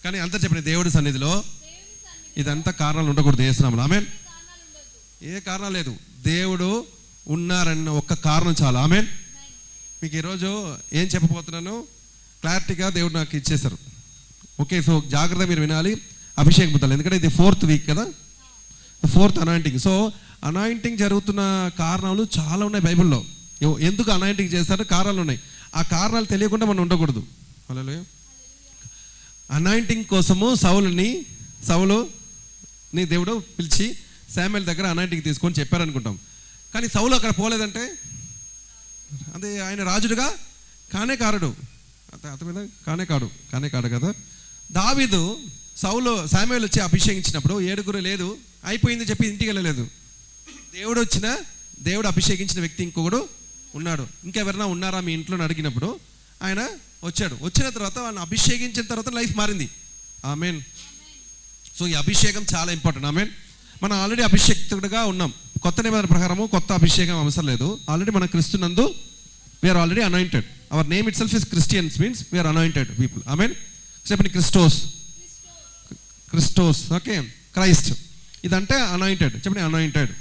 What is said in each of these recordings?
కానీ అంతా చెప్పండి, దేవుడి సన్నిధిలో ఇదంతా కారణాలు ఉండకూడదు. ఏసునామములో ఆమేన్. ఏ కారణం లేదు, దేవుడు ఉన్నారన్న ఒక్క కారణం చాలు. ఆమేన్. మీకు ఈరోజు ఏం చెప్పబోతున్నాను క్లారిటీగా దేవుడు నాకు ఇచ్చేశారు. ఓకే, సో జాగ్రత్తగా మీరు వినాలి. అభిషేకం పొందాలి, ఎందుకంటే ఇది 4th వీక్ కదా, 4th అనాయింటింగ్. సో అనాయింటింగ్ జరుగుతున్న కారణాలు చాలా ఉన్నాయి బైబిల్లో. ఎందుకు అనాయింటింగ్ చేస్తారో కారణాలు ఉన్నాయి. ఆ కారణాలు తెలియకుండా మనం ఉండకూడదు. హల్లెలూయా. అనాయింటింగ్ కోసము సౌలుని దేవుడు పిలిచి శామ్యూయల్ దగ్గర అనాయింటింగ్ తీసుకొని చెప్పారనుకుంటాం. కానీ సౌలు అక్కడ పోలేదంటే అదే ఆయన రాజుడుగా కానే కాడు కదా. దావీదు శామ్యూయల్ వచ్చి అభిషేకించినప్పుడు 7 లేదు, అయిపోయింది చెప్పి ఇంటికి వెళ్ళలేదు. దేవుడు అభిషేకించిన వ్యక్తి ఇంకొకడు ఉన్నాడు. ఇంకెవరైనా ఉన్నారా మీ ఇంట్లో అడిగినప్పుడు ఆయన వచ్చాడు. వచ్చిన తర్వాత ఆయన అభిషేకించిన తర్వాత లైఫ్ మారింది. ఆమేన్. సో ఈ అభిషేకం చాలా ఇంపార్టెంట్. ఆమేన్. మనం ఆల్రెడీ అభిషేక్తుడుగా ఉన్నాం. కొత్త నిబంధన ప్రకారము కొత్త అభిషేకం అవసరం లేదు. ఆల్రెడీ మన క్రీస్తునందు we are already anointed. Our name itself is Christians, means we are anointed people. ఆమేన్. చెప్పండి క్రిస్టోస్. Okay, Christ. ఇదంటే అనాయింటెడ్. చెప్పండి అనాయింటెడ్.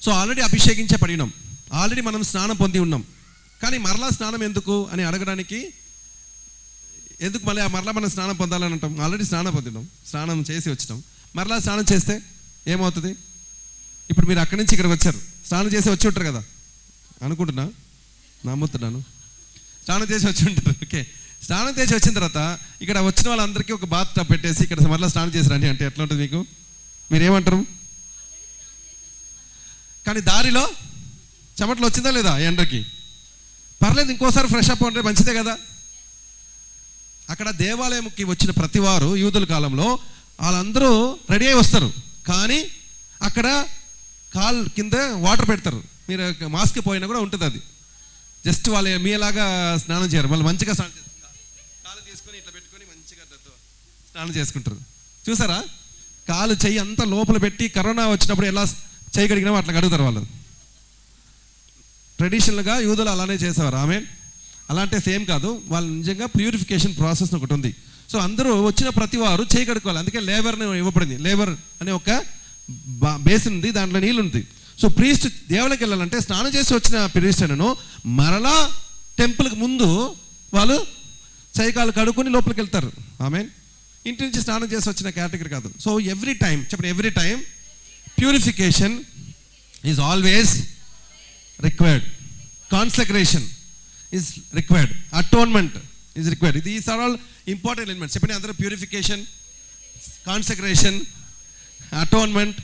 సో ఆల్రెడీ అభిషేకించబడినాం, ఆల్రెడీ మనం స్నానం పొంది ఉన్నాం. కానీ మరలా స్నానం ఎందుకు అని అడగడానికి, ఎందుకు మరలా మనం స్నానం పొందాలని అంటాం? ఆల్రెడీ స్నానం పొందినాం, స్నానం చేసి వచ్చినాం. మరలా స్నానం చేస్తే ఏమవుతుంది? ఇప్పుడు మీరు అక్కడి నుంచి ఇక్కడికి వచ్చారు, స్నానం చేసి వచ్చి ఉంటారు కదా నమ్ముతున్నాను. స్నానం చేసి వచ్చి ఉంటారు. ఓకే, స్నానం చేసి వచ్చిన తర్వాత ఇక్కడ వచ్చిన వాళ్ళందరికీ ఒక బాత్ టబ్ పెట్టేసి ఇక్కడ మరలా స్నానం చేసిరండి అంటే ఎట్లా ఉంటుంది మీకు? మీరేమంటారు? కానీ దారిలో చెమటలు వచ్చిందా లేదా? ఎండకి పర్లేదు, ఇంకోసారి ఫ్రెష్ అప్ అంటే మంచిదే కదా. అక్కడ దేవాలయంకి వచ్చిన ప్రతి వారు యూదుల కాలంలో వాళ్ళందరూ రెడీ అయి వస్తారు. కానీ అక్కడ కాల్ కింద వాటర్ పెడతారు. మీరు మాస్క్ పోయినా కూడా ఉంటుంది అది. జస్ట్ వాళ్ళు మీలాగా స్నానం చేయరు, వాళ్ళు మంచిగా స్నానం చేస్తారు. కాలు తీసుకొని ఇట్లా పెట్టుకొని మంచిగా స్నానం చేసుకుంటారు. చూసారా? కాలు చెయ్యి అంతా లోపల పెట్టి కరోనా వచ్చినప్పుడు ఎలా చెయ్యి కడిగినా అట్లా కడుగుతారు వాళ్ళు. ట్రెడిషనల్గా యూదులు అలానే చేసేవారు. ఆమేన్. అలాంటి సేమ్ కాదు, వాళ్ళు నిజంగా ప్యూరిఫికేషన్ ప్రాసెస్ ఒకటి ఉంది. సో అందరూ వచ్చిన ప్రతి వారు చేయి కడుక్కోవాలి. అందుకే లేవర్ని ఇవ్వబడింది. లేవర్ అనే ఒక బేసిన్ ఉంది, దాంట్లో నీళ్ళు ఉంది. సో ప్రీస్ట్ దేవుళ్ళకి వెళ్ళాలంటే స్నానం చేసి వచ్చిన ప్రీస్ట్ను మరలా టెంపుల్కి ముందు వాళ్ళు చైకాలు కడుక్కొని లోపలికి వెళ్తారు. ఆమేన్. ఇంటి నుంచి స్నానం చేసి వచ్చిన కేటగిరీ కాదు. So every time purification is always required. Consecration is required. Atonement is required. These are all important elements. చెప్పండి అందరూ. Purification, consecration, atonement,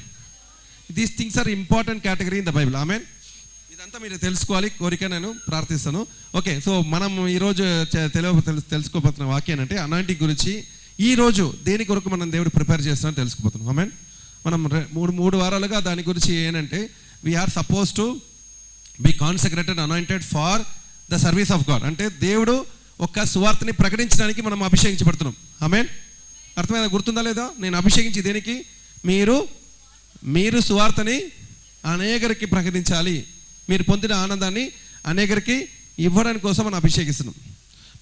these things are important category in the Bible. ఆమేన్. ఇదంతా మీరు తెలుసుకోవాలి, కోరిక నేను ప్రార్థిస్తాను. ఓకే, సో మనం ఈరోజు తెలుసుకోబోతున్న వాక్యం అంటే అనాయింటింగ్ గురించి. ఈరోజు దేని కొరకు మనం దేవుడు ప్రిపేర్ చేస్తున్నామని తెలుసుకోబోతున్నాం. ఆమేన్. మనం మూడు వారాలుగా దాని గురించి ఏంటంటే we are suppose to be consecrated, anointed for the service of God. అంటే దేవుడు ఒక సువార్తని ప్రకటించడానికి మనం అభిషేకించబడుతున్నాం. ఆమేన్. అర్థమైనా? గుర్తుందా లేదా? నేను అభిషేకించి దేనికి? మీరు సువార్తని అనేకరికి ప్రకటించాలి, మీరు పొందిన ఆనందాన్ని అనేకరికి ఇవ్వడానికి కోసం మనం అభిషేకిస్తున్నాం.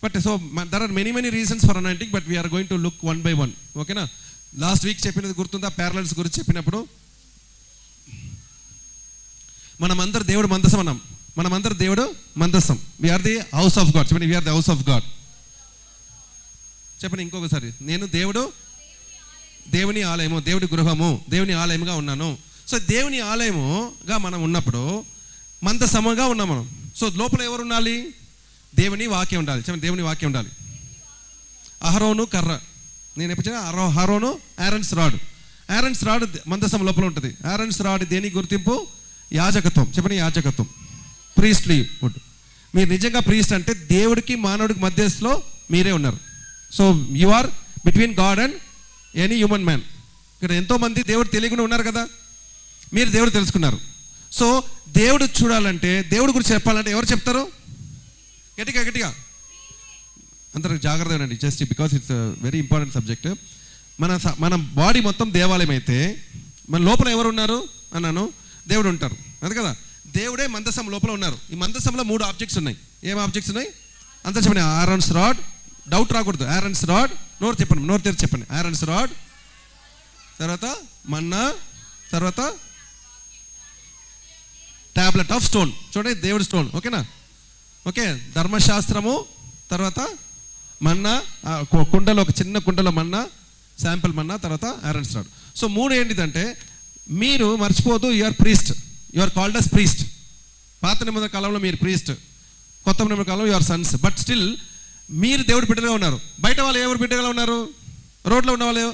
But so there are many reasons for anointing, but we are going to look one by one. ఓకేనా? లాస్ట్ వీక్ చెప్పినది గుర్తుందా? ప్యారలల్స్ గురించి చెప్పినప్పుడు మనమందరూ దేవుడు మందసం అన్నాం. మనమందరూ దేవుడు మందసం. We are the house of God. చెప్పండి, we are the house of God. చెప్పండి ఇంకొకసారి. నేను దేవుని ఆలయము, దేవుడి గృహము, దేవుని ఆలయముగా ఉన్నాను. సో దేవుని ఆలయముగా మనం ఉన్నప్పుడు మందసముగా ఉన్నాం మనం. సో లోపల ఎవరు ఉండాలి? దేవుని వాక్యం ఉండాలి. చెప్పండి, దేవుని వాక్యం ఉండాలి. అహరోను కర్ర. నేను ఎప్పుడు అహరోను ఆరన్స్ రాడ్. ఆరన్స్ రాడ్ మందసం లోపల ఉంటుంది. ఆరన్స్ రాడ్ దేనికి గుర్తింపు? యాజకత్వం. చెప్పండి, యాజకత్వం. Priestly would. మీరు నిజంగా ప్రీస్ట్ అంటే దేవుడికి మానవుడికి మధ్యలో మీరే ఉన్నారు. So you are between God and any human man. ఇక్కడ ఎంతోమంది దేవుడు తెలియకుండా ఉన్నారు కదా, మీరు దేవుడు తెలుసుకున్నారు. సో దేవుడు చూడాలంటే, దేవుడి గురించి చెప్పాలంటే ఎవరు చెప్తారు? గట్టిగా అందరూ జాగ్రత్తగా ఉండండి, just because it's very important subject. మన బాడీ మొత్తం దేవాలయం అయితే మన లోపల ఎవరు ఉన్నారు అన్నాను? దేవుడు ఉంటారు. అది కదా, దేవుడే మందసం లోపల ఉన్నారు. ఈ మందసంలో 3 ఆబ్జెక్ట్స్ ఉన్నాయి. ఏం ఆబ్జెక్ట్స్ ఉన్నాయి? అంతా చెప్పండి. ఆరన్స్ రాడ్. డౌట్ రాకూడదు. ఆరన్స్ రాడ్, నోరు తెరిచి చెప్పండి. ఐరన్స్ రాడ్, తర్వాత మన్నా, తర్వాత టాబ్లెట్ ఆఫ్ స్టోన్. చూడండి, దేవుడి స్టోన్. ఓకేనా? ఓకే, ధర్మశాస్త్రము, తర్వాత మన్నా, కుండలో, ఒక చిన్న కుండలో మన్నా, శాంపిల్ మన్నా, తర్వాత ఐరన్స్ రాడ్. సో 3 ఏంటిదంటే, మీరు మర్చిపోదు, you are priest, you are called as priest. పాత నిబంధన కాలంలో మీరు ప్రీస్ట్, కొత్త నిబంధన కాలంలో you are sons. But still మీరు దేవుడి బిడ్డలుగా ఉన్నారు. బయట వాళ్ళు ఎవరు బిడ్డలుగా ఉన్నారు? రోడ్లో ఉన్న వాళ్ళు,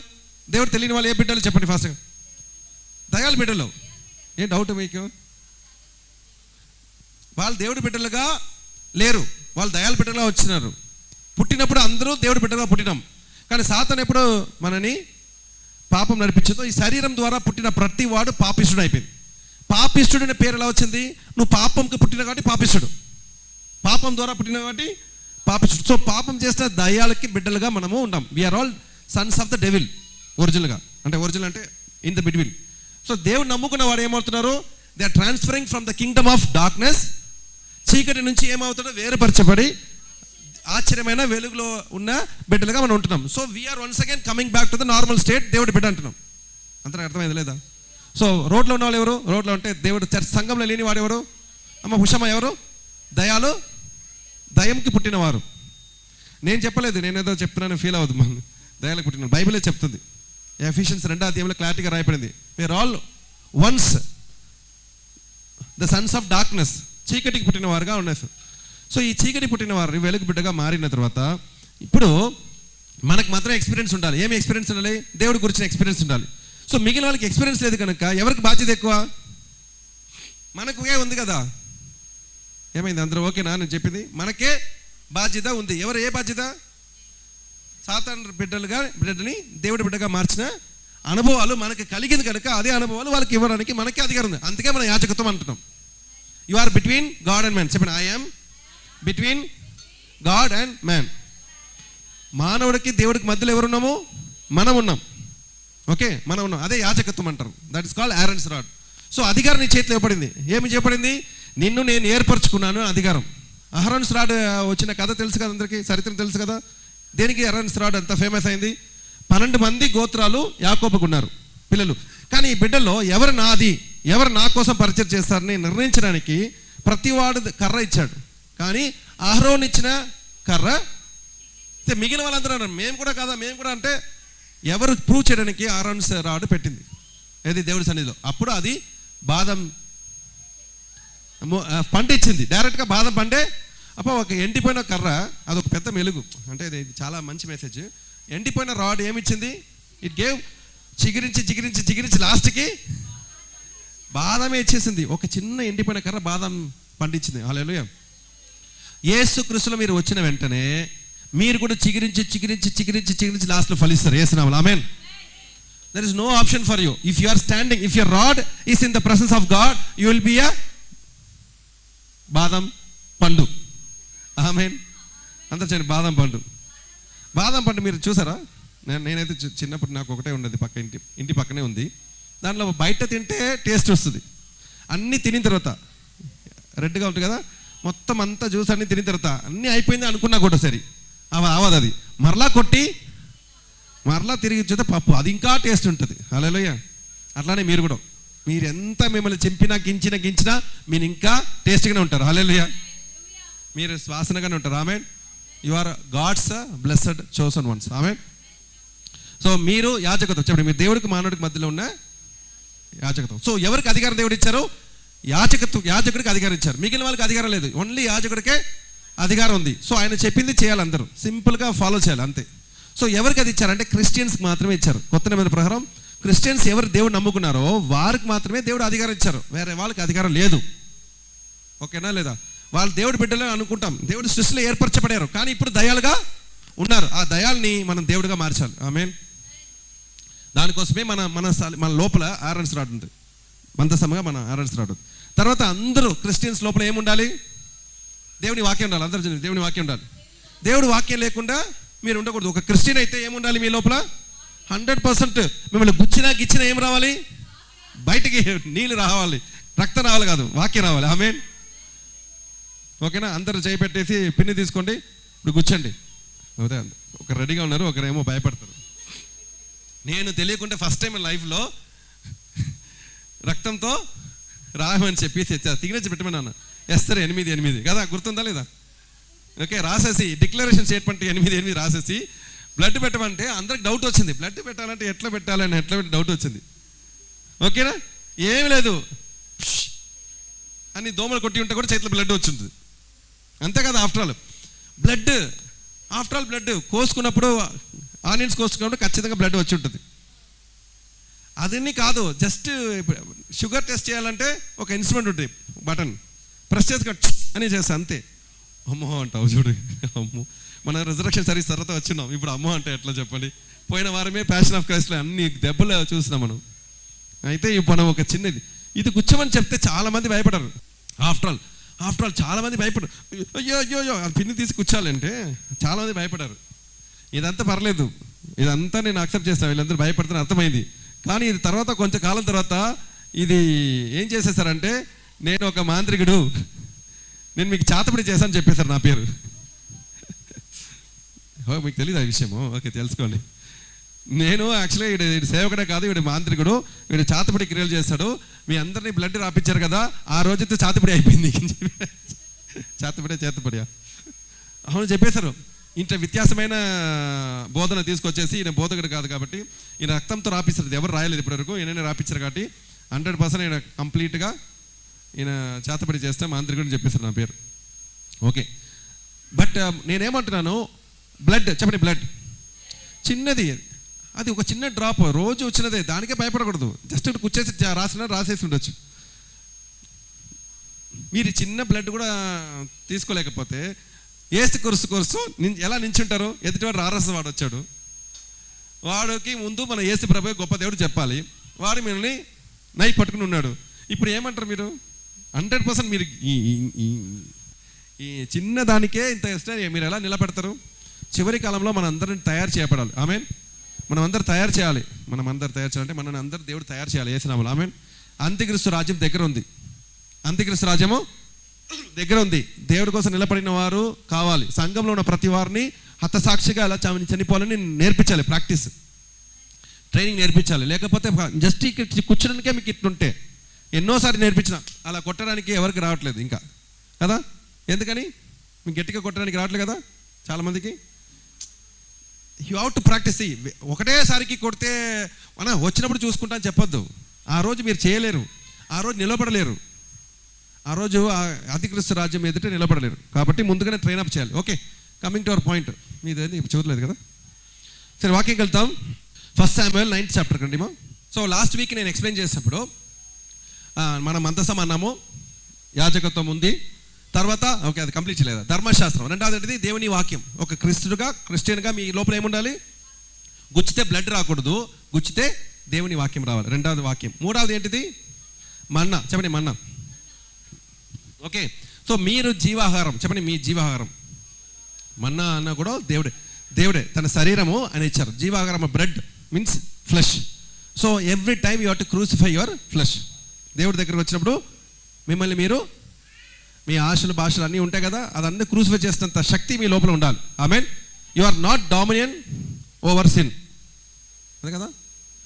దేవుడు తెలియని వాళ్ళు ఏ బిడ్డలు చెప్పండి ఫాస్ట్గా? దయాల బిడ్డలు. ఏం డౌట్ మీకు? వాళ్ళు దేవుడి బిడ్డలుగా లేరు, వాళ్ళు దయాల బిడ్డలుగా వచ్చినారు. పుట్టినప్పుడు అందరూ దేవుడి బిడ్డలుగా పుట్టినాం. కానీ సాతాను ఎప్పుడు మనని పాపం నడిపించదో, ఈ శరీరం ద్వారా పుట్టిన ప్రతి వాడు పాపిష్టుడు అయిపోయింది. పాపిష్టుడు అనే పేరు ఎలా వచ్చింది? నువ్వు పాపంకి పుట్టిన కాబట్టి పాపిష్టుడు, పాపం ద్వారా పుట్టిన కాబట్టి పాపిష్టుడు. సో పాపం చేసిన దయ్యాలకి బిడ్డలుగా మనము ఉంటాం. We are all sons of the devil. Original అంటే ఇన్ ద బిట్వీన్. సో దేవుడు నమ్ముకున్న వాడు ఏమవుతున్నారు? They are transferring from the kingdom of darkness, చీకటి నుంచి ఏమవుతుందో వేరుపరచబడి ఆశ్చర్యమైన వెలుగులో ఉన్న బిడ్డలుగా మనం ఉంటున్నాం. So we are once again coming back to the normal state. దేవుడి బిడ్డ అంటున్నాం. అంతగా అర్థమైంది లేదా? సో రోడ్లో ఉన్న వాళ్ళు ఎవరు? రోడ్లో ఉంటే దేవుడు సంఘంలో లేని వాడు ఎవరు? అమ్మ హుషమ్మ ఎవరు? దయాలు, దయంకి పుట్టినవారు. నేను చెప్పలేదు, నేనేదో చెప్తున్నాను ఫీల్ అవ్వదు. మన దయాలకు పుట్టిన బైబిలే చెప్తుంది. ఎఫిషియన్స్ 2వ అధ్యాయంలో క్లారిటీగా రాయబడింది, we are all once the sons of darkness, చీకటికి పుట్టిన వారుగా ఉన్నారు. సో ఈ చీకటి పుట్టిన వారు వెలుగు బిడ్డగా మారిన తర్వాత ఇప్పుడు మనకు మాత్రం ఎక్స్పీరియన్స్ ఉండాలి. ఏమి ఎక్స్పీరియన్స్ ఉండాలి? దేవుడి గురించిన ఎక్స్పీరియన్స్ ఉండాలి. సో మిగిలిన వాళ్ళకి ఎక్స్పీరియన్స్ లేదు కనుక ఎవరికి బాధ్యత ఎక్కువ? మనకే ఉంది కదా. ఏమైంది? అందరూ ఓకేనా? నేను చెప్పింది మనకే బాధ్యత ఉంది. ఎవరు? ఏ బాధ్యత? సాతాను బిడ్డని దేవుడి బిడ్డగా మార్చిన అనుభవాలు మనకి కలిగింది కనుక అదే అనుభవాలు వాళ్ళకి ఇవ్వడానికి మనకే అధికారం ఉంది. అందుకే మనం యాజకత్వం అంటున్నాం. You are between God and man. చెప్పండి, I am between God and man. మానవుడికి దేవుడికి మధ్యలో ఎవరున్నాము? మనం ఉన్నాం. ఓకే, మనం ఉన్నాం. అదే యాజకత్వం అంటారు. That is called Aaron's rod. So అధికారం నీ చేతిలో ఇవ్వబడింది. ఏమి చెప్పబడింది? నిన్ను నేను ఏర్పరచుకున్నాను అధికారం. అహరోన్స్ రాడ్ వచ్చిన కథ తెలుసు కదా అందరికీ, చరిత్ర తెలుసు కదా. దేనికి అహరోన్స్ రాడ్ అంత ఫేమస్ అయింది? 12 మంది గోత్రాలు యాకోబుకు ఉన్నారు పిల్లలు. కానీ ఈ బిడ్డల్లో ఎవరు నాది, ఎవరు నా కోసం పరిచయం చేస్తారని నిర్ణయించడానికి ప్రతివాడు కర్ర ఇచ్చాడు. కానీ అహరోన్ ఇచ్చిన కర్ర మిగిలిన వాళ్ళందరూ అన్నారు మేము కూడా కాదా, మేము కూడా. అంటే ఎవరు ప్రూవ్ చేయడానికి అహరోన్స్ రాడ్ పెట్టింది ఏది? దేవుడి సన్నిధిలో. అప్పుడు అది బాదం పండు ఇచ్చింది. డైరెక్ట్గా బాదం పండే. అప్పుడు ఒక ఎండిపోయిన కర్ర, అదొక పెద్ద మెలుగు. అంటే ఇది చాలా మంచి మెసేజ్. ఎండిపోయిన రాడ్ ఏమిచ్చింది? ఇట్ గేవ్ చిగిరించి లాస్ట్కి బాదమే ఇచ్చేసింది. ఒక చిన్న ఎండిపోయిన కర్ర బాదం పండించింది. హల్లెలూయా. యేసు క్రీస్తులో మీరు వచ్చిన వెంటనే మీరు కూడా చిగిరించి లాస్ట్లో ఫలిస్తారు. యేసు నామములో ఆమేన్. There is no option for you. If you are standing, if your rod is in the presence of God, you will be a బాదం పండు. ఆమేన్. అందరూ చెప్పండి, బాదం పండు. బాదం పండు మీరు చూసారా? నేనైతే చిన్నప్పుడు నాకు ఒకటే ఉన్నది, ఇంటి పక్కనే ఉంది. దాంట్లో బయట తింటే టేస్ట్ వస్తుంది. అన్నీ తినిన తర్వాత రెడ్గా ఉంటుంది కదా, మొత్తం అంతా జ్యూస్ అన్నీ తినిన తర్వాత అన్నీ అయిపోయింది అనుకున్నా కూడా సరే అవదు. అది మరలా కొట్టి మరలా తిరిగి చూస్తే పప్పు, అది ఇంకా టేస్ట్ ఉంటుంది. హల్లెలూయా. అట్లానే మీరు కూడా, మీరు ఎంత మిమ్మల్ని చింపినా గించినా మీరు ఇంకా టేస్ట్గానే ఉంటారు. హల్లెలూయా. మీరు శ్వాసనగానే ఉంటారు. ఆమేన్. You are God's blessed chosen ones. ఆమేన్. సో మీరు యాజకత్వం. చెప్పండి, మీరు దేవుడికి మానవుడికి మధ్యలో ఉన్న యాజకత్వం. సో ఎవరికి అధికారం దేవుడు ఇచ్చారు? యాజకుడికి అధికారం ఇచ్చారు. మిగిలిన వాళ్ళకి అధికారం లేదు. ఓన్లీ యాజకుడికే అధికారం ఉంది. సో ఆయన చెప్పింది చేయాలి, అందరూ సింపుల్గా ఫాలో చేయాలి, అంతే. సో ఎవరికి అది ఇచ్చారంటే క్రిస్టియన్స్కి మాత్రమే ఇచ్చారు. కొత్త నిబంధన ప్రకారం క్రిస్టియన్స్ ఎవరు దేవుడు నమ్ముకున్నారో వారికి మాత్రమే దేవుడు అధికారం ఇచ్చారు. వేరే వాళ్ళకి అధికారం లేదు. ఓకేనా లేదా? వాళ్ళు దేవుడి బిడ్డలే అనుకుంటాం. దేవుడి సృష్టిలో ఏర్పరచబడారు, కానీ ఇప్పుడు దయాలుగా ఉన్నారు. ఆ దయాల్ని మనం దేవుడిగా మార్చాలి. ఆమేన్. దానికోసమే మన లోపల ఆరన్స్ రాడ్ ఉంది. మందసముగా మన ఆరన్స్ రాడ్. తర్వాత అందరూ క్రిస్టియన్స్ లోపల ఏముండాలి? దేవుని వాక్యం ఉండాలి. అందరూ దేవుని వాక్యం ఉండాలి. దేవుడి వాక్యం లేకుండా మీరు ఉండకూడదు. ఒక క్రిస్టియన్ అయితే ఏముండాలి మీ లోపల? 100% మిమ్మల్ని గిచ్చినా ఏం రావాలి? బయటికి నీళ్ళు రావాలి, రక్తం రావాలి కాదు, వాక్యం రావాలి. ఆమేన్. ఓకేనా? అందరూ చేయి పెట్టేసి పిన్ని తీసుకోండి, ఇప్పుడు గుచ్చండి. ఒకరు రెడీగా ఉన్నారు, ఒకరేమో భయపడతారు. నేను తెలియకుంటే ఫస్ట్ టైం లైఫ్లో రక్తంతో రాయమని చెప్పి సిగ్నేచర్ పెట్టమన్నాను. ఎస్తర్ 8:8 కదా, గుర్తుందా లేదా? ఓకే, రాసేసి డిక్లరేషన్ స్టేట్మెంట్ 8:8 రాసేసి బ్లడ్ పెట్టమంటే అందరికి డౌట్ వచ్చింది. బ్లడ్ పెట్టాలంటే ఎట్లా పెట్టాలని డౌట్ వచ్చింది. ఓకేనా, ఏమి లేదు అని దోమలు కొట్టి ఉంటే కూడా చేతిలో బ్లడ్ వచ్చింది. అంతే కదా, ఆఫ్టర్ ఆల్ బ్లడ్ కోసుకున్నప్పుడు, ఆనియన్స్ కోసుకున్నప్పుడు ఖచ్చితంగా బ్లడ్ వచ్చి ఉంటుంది. అదన్నీ కాదు, జస్ట్ షుగర్ టెస్ట్ చేయాలంటే ఒక ఇన్స్ట్రుమెంట్ ఉంటుంది, బటన్ ప్రెస్ చేసి అని చేస్తా అంతే. అమ్మో అంటావు చూడు, అమ్మో మన రిజర్వేషన్ సర్వీస్ తర్వాత వచ్చినాం, ఇప్పుడు అమ్మో అంటే ఎట్లా చెప్పండి? పోయిన వారమే ప్యాషన్ ఆఫ్ క్రైస్ట్లో అన్ని దెబ్బలు చూసినాం మనం. అయితే ఇప్పుడు మనం ఒక చిన్నది ఇది కూర్చోమని చెప్తే చాలామంది భయపడరు. ఆఫ్టర్ ఆల్ చాలామంది భయపడరు. అయ్యో పిన్ని తీసి కూర్చోాలంటే చాలామంది భయపడారు. ఇదంతా పర్లేదు, ఇదంతా నేను యాక్సెప్ట్ చేస్తాను, వీళ్ళందరూ భయపడుతున్నారు, అర్థమైంది. కానీ ఇది తర్వాత కొంచెం కాలం తర్వాత ఇది ఏం చేసేసారంటే, నేను ఒక మాంత్రికుడు, నేను మీకు చాతపడి చేశాను చెప్పేశారు నా పేరు. మీకు తెలియదు ఆ విషయము? ఓకే, తెలుసుకోండి. నేను యాక్చువల్గా వీడు సేవకుడే కాదు, వీడు మాంత్రికుడు, వీడు చాతపడి క్రియలు చేస్తాడు, మీ అందరినీ బ్లడ్ రాపించారు కదా, ఆ రోజైతే చాతపడి అయిపోయింది. చేతపడియా అవును చెప్పేశారు. ఇంత వ్యత్యాసమైన బోధన తీసుకొచ్చేసి, ఈయన బోధకుడు కాదు కాబట్టి ఈయన రక్తంతో రాపిస్తారు, ఎవరు రాయలేదు ఇప్పటివరకు, ఈయననే రాపించారు కాబట్టి 100% ఈయన కంప్లీట్గా ఈయన చేతపడి చేస్తే మాంత్రికుడు చెప్పేశారు నా పేరు. ఓకే, బట్ నేనేమంటున్నాను, బ్లడ్ చెప్పండి, బ్లడ్ చిన్నది, అది ఒక చిన్న డ్రాప్ రోజు వచ్చినదే, దానికే భయపడకూడదు. జస్ట్ కూర్చేసి రాసేసి ఉండొచ్చు. మీరు చిన్న బ్లడ్ కూడా తీసుకోలేకపోతే ఏసి కొరుసు ఎలా నించుంటారు? ఎదుటివాడు రారస వాడు వచ్చాడు, వాడికి ముందు మన ఏసు ప్రభు గొప్ప దేవుడు చెప్పాలి, వాడు మిమ్మల్ని నై పట్టుకుని ఉన్నాడు. ఇప్పుడు ఏమంటారు మీరు? 100% మీరు ఈ చిన్న దానికే ఇంత ఇష్టం, మీరు ఎలా నిలబెడతారు? చివరి కాలంలో మన అందరిని తయారు చేయబడాలి. ఆమెన్. మనం అందరు తయారు చేయాలి. చేయాలంటే మనల్ని అందరు దేవుడు తయారు చేయాలి యేసునామములో. ఆమెన్. అంత్యక్రీస్తు రాజ్యం దగ్గర ఉంది. అంత్యక్రీస్తు రాజ్యము దగ్గర ఉంది. దేవుడి కోసం నిలబడిన వారు కావాలి. సంఘంలో ఉన్న ప్రతి వారిని హతసాక్షిగా ఎలా చనిపోవాలని నేర్పించాలి. ప్రాక్టీస్ ట్రైనింగ్ నేర్పించాలి. లేకపోతే జస్ట్ ఇక్కడ కూర్చోడానికే మీకు ఇట్లుంటే ఎన్నోసార్లు నేర్పించిన అలా కొట్టడానికి ఎవరికి రావట్లేదు ఇంకా కదా. ఎందుకని? మీకు గట్టిగా కొట్టడానికి రావట్లేదు కదా చాలామందికి. You have to practise. ఒకటేసారికి కొడితే మనం వచ్చినప్పుడు చూసుకుంటా అని చెప్పొద్దు. ఆ రోజు మీరు చేయలేరు, ఆ రోజు నిలబడలేరు, ఆ రోజు అంత్యక్రీస్తు రాజ్యం ఎదుట నిలబడలేరు. కాబట్టి ముందుగానే ట్రైన్ అప్ చేయాలి. Okay, coming to our point. మీదేది ఇప్పుడు చూడలేదు కదా. సరే, వాక్యంకి వెళ్తాం. 1 శామ్యూయల్ 9th చాప్టర్ కండి. సో లాస్ట్ వీక్ నేను ఎక్స్ప్లెయిన్ చేసినప్పుడు మనం మందసం అన్నాము, యాజకత్వం ఉంది, తర్వాత ఓకే అది కంప్లీట్ చేయలేదు, ధర్మశాస్త్రం. రెండవది దేవుని వాక్యం. ఒక క్రిస్టియన్గా మీ లోపల ఏముండాలి? గుచ్చితే బ్లడ్ రాకూడదు, గుచ్చితే దేవుని వాక్యం రావాలి. రెండవది వాక్యం. మూడవది ఏంటిది? మన్నా. చెప్పండి, మన్నా. ఓకే, సో మీరు జీవాహారం. చెప్పండి, మీ జీవాహారం. మన్నా అన్న కూడా దేవుడే తన శరీరము అని ఇచ్చారు. జీవాహారం bread means flesh. So every time you have to crucify your flesh. దేవుడి దగ్గరకు వచ్చినప్పుడు మిమ్మల్ని మీరు, మీ ఆశలు భాషలు అన్నీ ఉంటాయి కదా, అదన్నీ క్రూసిఫై చేసినంత శక్తి మీ లోపల ఉండాలి. ఆమెన్. You are not dominion over sin. అదే కదా,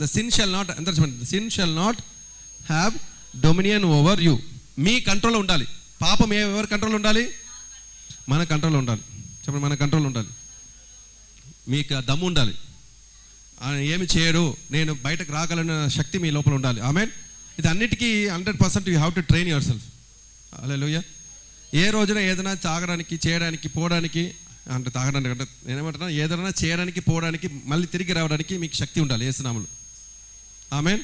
ద సిన్ షల్ నాట్, అందరూ చెప్పండి, the sin shall not have dominion over you. మీ కంట్రోల్లో ఉండాలి. పాపం ఎవరి కంట్రోల్లో ఉండాలి? మన కంట్రోల్లో ఉండాలి. చెప్పండి, మన కంట్రోల్లో ఉండాలి. మీకు దమ్ము ఉండాలి, ఏమి చేయడు, నేను బయటకు రాగలన్న శక్తి మీ లోపల ఉండాలి. ఆమెన్. ఇది అన్నిటికీ 100% you have to train yourself. హల్లెలూయా. ఏ రోజున ఏదైనా తాగడానికి, చేయడానికి, పోవడానికి, అంటే తాగడానికి అంటే నేనేమంటున్నా, ఏదైనా చేయడానికి, పోవడానికి, మళ్ళీ తిరిగి రావడానికి మీకు శక్తి ఉండాలి యేసు నామములో. ఆమెన్.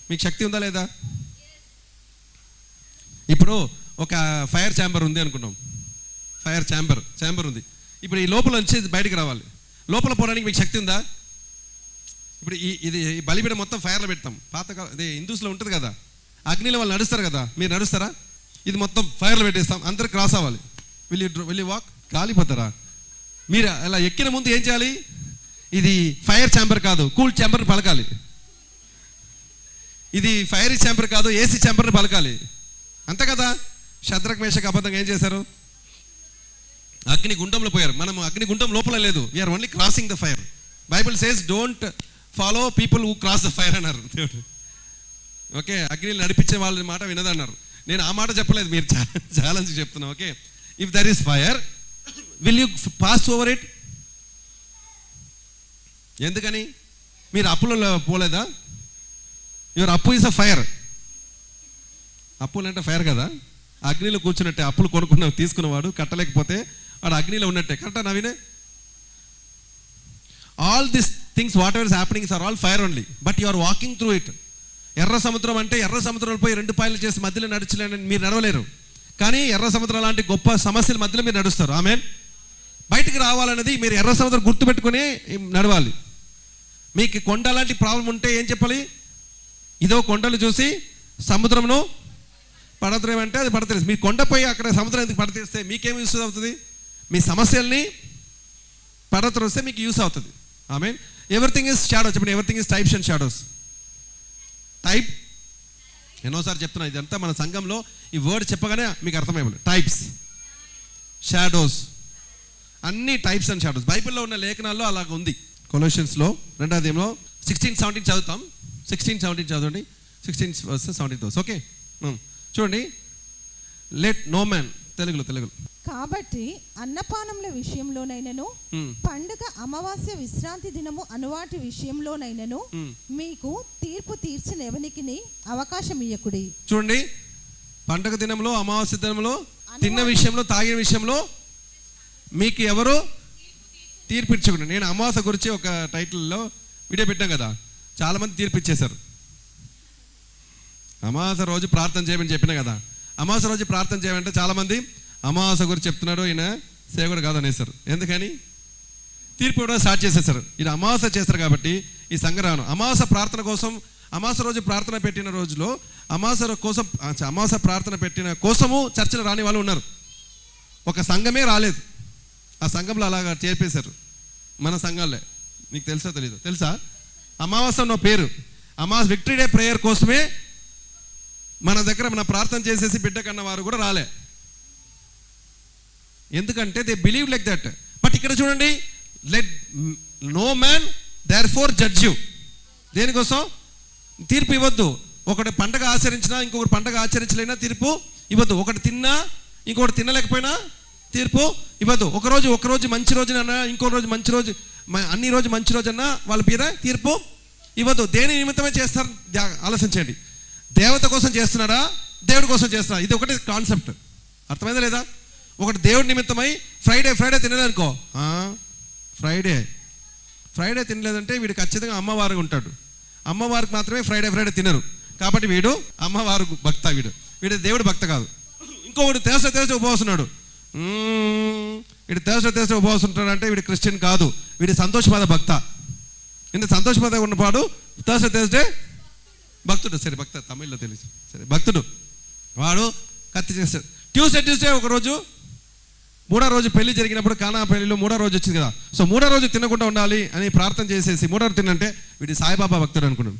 మీకు శక్తి ఉందా లేదా? ఇప్పుడు ఒక ఫైర్ ఛాంబర్ ఉంది అనుకున్నాం. ఫైర్ ఛాంబర్ ఉంది. ఇప్పుడు ఈ లోపల నుంచి బయటకు రావాలి. లోపల పోవడానికి మీకు శక్తి ఉందా? ఇప్పుడు ఇది బలిపీఠం మొత్తం ఫైర్లో పెడతాం. పాతకాలం ఇది హిందూస్లో ఉంటుంది కదా, అగ్నిలో వాళ్ళు నడుస్తారు కదా, మీరు నడుస్తారా? ఇది మొత్తం ఫైర్లో పెట్టేస్తాం, అందరు క్రాస్ అవ్వాలి. వెళ్ళి వాక్, కాలిపోతారా? మీరు అలా ఎక్కిన ముందు ఏం చేయాలి? ఇది ఫైర్ ఛాంబర్ కాదు, కూల్ ఛాంబర్ని పలకాలి. ఇది ఫైర్ ఛాంబర్ కాదు, ఏసీ ఛాంబర్ని పలకాలి. అంతే కదా. శద్రక్ మేషక్ అబద్ధంగా ఏం చేశారు? అగ్ని గుండంలో పోయారు. మనం అగ్ని గుండం లోపల లేదు. We are only crossing the fire. Bible says don't follow people who cross the fire అన్నారు దేవుడు. ఓకే, అగ్నిని నడిపించే వాళ్ళ మాట వినదన్నారు. నేను ఆ మాట చెప్పలేదు, మీరు ఛాలెంజ్ చెప్తున్నా. Okay, if there is fire will you pass over it? ఎందుకని? మీరు అప్పులలో పోలేదా? యువర్ అప్పు ఈజ్ అ ఫైర్. అప్పులు అంటే ఫైర్ కదా. అగ్నిలో కూర్చున్నట్టే, అప్పులు కొనుక్కున్న తీసుకున్నవాడు కట్టలేకపోతే వాడు అగ్నిలో ఉన్నట్టే. కరెక్టా నవీనే? All this things whatever is happening are all fire only, but you are walking through it. ఎర్ర సముద్రం అంటే ఎర్ర సముద్రంలో పోయి 2 పాయలు చేసి మధ్యలో నడిచలేని మీరు నడవలేరు. కానీ ఎర్ర సముద్రం లాంటి గొప్ప సమస్యల మధ్యలో మీరు నడుస్తారు. ఆమేన్. బయటికి రావాలన్నది మీరు ఎర్ర సముద్రం గుర్తుపెట్టుకుని నడవాలి. మీకు కొండ లాంటి ప్రాబ్లం ఉంటే ఏం చెప్పాలి? ఇదో కొండలు చూసి సముద్రంను పడద్రేమంటే అది పడతలేదు. మీ కొండపోయి అక్కడ సముద్రం ఎందుకు పడతీస్తే మీకేం యూస్ అవుతుంది? మీ సమస్యల్ని పడతరిస్తే మీకు యూస్ అవుతుంది. ఆమేన్. Everything is shadow. చెప్పండి, everything is types and shadows. Type ఎన్నోసారి చెప్తున్నా, ఇదంతా మన సంఘంలో ఈ వర్డ్ చెప్పగానే మీకు అర్థమైపోయింది. టైప్స్, షాడోస్, అన్ని టైప్స్ అండ్ షాడోస్. బైబిల్లో ఉన్న లేఖనాల్లో అలాగ ఉంది. కొలోషియన్స్లో 2వ అధ్యాయంలో 16-17 చదువుతాం. 16-17 చదవండి. 16:17. ఓకే, చూడండి. లెట్ నో మ్యాన్, తెలుగులో. కాబట్టి అన్నపానముల విషయంలోనైనను పండుగ అమావాస్య విశ్రాంతి దినము అనువాటి విషయంలోనైనను మీకు తీర్పు తీర్చిన ఎవనికి అవకాశం ఇయ్యకుడి. చూడండి, పండుగ దినంలో, అమావాస్య దినంలో, తిన్న విషయంలో, తాగిన విషయంలో మీకు ఎవరు తీర్పు ఇచ్చకూడదు. నేను అమావాస్య గురించి ఒక టైటిల్లో వీడియో పెట్టాం కదా, చాలా మంది తీర్పు ఇచ్చేశారు. అమావాస్య రోజు ప్రార్థన చేయమని చెప్పినా కదా. అమావాస్య రోజు ప్రార్థన చేయమంటే చాలామంది అమావాస్య గురించి చెప్తున్నాడు, ఈయన సేవకుడు కాదనేసారు. ఎందుకని? తీర్పు ఇవ్వడం స్టార్ట్ చేసేసారు. ఇది అమావాస్య చేస్తారు కాబట్టి ఈ సంగ్రహం. అమావాస్య ప్రార్థన కోసం, అమావాస్య రోజు ప్రార్థన పెట్టిన రోజులో అమావాస్య ప్రార్థన పెట్టిన కోసము చర్చలు రాని వాళ్ళు ఉన్నారు. ఒక సంఘమే రాలేదు. ఆ సంఘంలో అలాగా చేర్పేశారు. మన సంఘాలే. మీకు తెలుసా తెలీదు? తెలుసా? అమావాస్య అన్న పేరు, అమావాస్య విక్టరీ డే ప్రేయర్ కోసమే మన దగ్గర మన ప్రార్థన చేసేసి బిడ్డ కన్న వారు కూడా రాలే. ఎందుకంటే they believe like that. But ఇక్కడ చూడండి, let no man therefore judge you. దేనికోసం? తీర్పు ఇవ్వద్దు. ఒకటి పండగ ఆచరించినా ఇంకొకటి పండగ ఆచరించలేనా తీర్పు ఇవ్వద్దు. ఒకటి తిన్నా ఇంకొకటి తినలేకపోయినా తీర్పు ఇవ్వద్దు. ఒకరోజు మంచి రోజునన్నా ఇంకో రోజు మంచి రోజు, అన్ని రోజు మంచి రోజు అన్నా వాళ్ళ మీద తీర్పు ఇవ్వద్దు. దేని నిమిత్తమే చేస్తారు ఆలోచించండి. దేవత కోసం చేస్తున్నారా, దేవుడి కోసం చేస్తున్నారా? ఇది ఒకటి కాన్సెప్ట్. అర్థమైందా లేదా? ఒకటి దేవుడి నిమిత్తమై ఫ్రైడే తినలేదనుకో, ఫ్రైడే తినలేదంటే వీడు ఖచ్చితంగా అమ్మవారు ఉంటాడు. అమ్మవారికి మాత్రమే ఫ్రైడే తినరు కాబట్టి వీడు అమ్మవారు భక్త, వీడు దేవుడు భక్త కాదు. ఇంకొకటి Thursday ఉపవాసన్నాడు. వీడు Thursday ఉపవాసం ఉంటాడు అంటే వీడు క్రిస్టియన్ కాదు, వీడి సంతోషపద భక్త. ఇంత సంతోషపద ఉన్నవాడు Thursday భక్తుడు. సరే, భక్త తమిళ్లో తెలుసు. సరే, భక్తుడు వాడు కత్తి చేస్తాడు. ట్యూస్డే ఒకరోజు, 3వ రోజు పెళ్లి జరిగినప్పుడు కానా పెళ్లిలో 3వ రోజు వచ్చింది కదా. సో 3వ రోజు తినకుండా ఉండాలి అని ప్రార్థన చేసేసి 3వ రోజు తినంటే వీడి సాయిబాబా భక్తుడు అనుకున్నాడు.